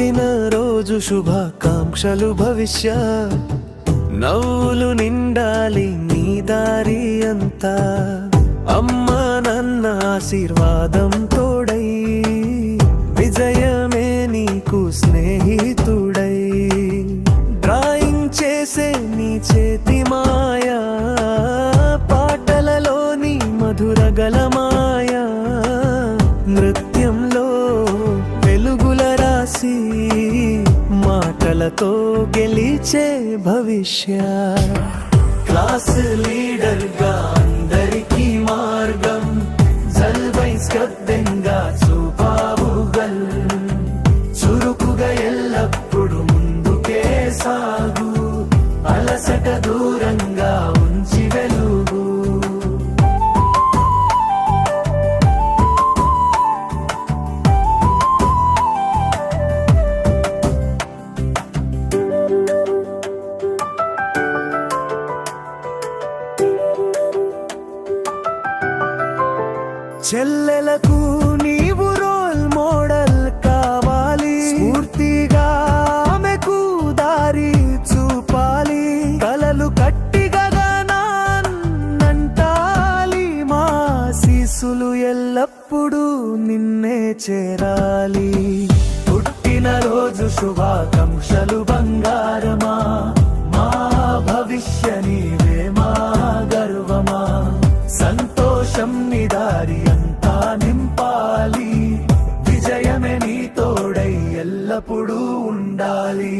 పుట్టినరోజు శుభాకాంక్షలు భవిష్య నవ్వులు నిండాలి నీ దారి అంతా అమ్మా నాన్న ఆశీర్వాదం తోడై విజయమే నీకు స్నేహితుడై డ్రాయింగ్ చేసే నీ చేతి మాయా పాటలలోని మధుర గలమాయా నృత్యంలో వెలుగుల రాసి మాటలతో గెలిచే భవిష్య క్లాస్ లీడర్ గా అందరికీ మార్గం జల్వై స్కద్దంగా చూపావుగల్ చురుకుగా ఎల్లప్పుడు ముందుకే సాగు అలసట దూరంగా ఉంచి వెలుగు చెల్లెలకు నీవు రోల్ మోడల్ కావాలి స్ఫూర్తిగా ఆమెకు దారి చూపాలి కలలు కట్టిగా నంటాలి మా శిశులు ఎల్లప్పుడూ నిన్నే చేరాలి పుట్టినరోజు శుభాకాంక్షలు బంగారమా మా భవిష్య నీవే మా గర్వమా సంతోషం నీ దారి అంతా నింపాలి విజయమే నీ తోడై ఎల్లప్పుడూ ఉండాలి.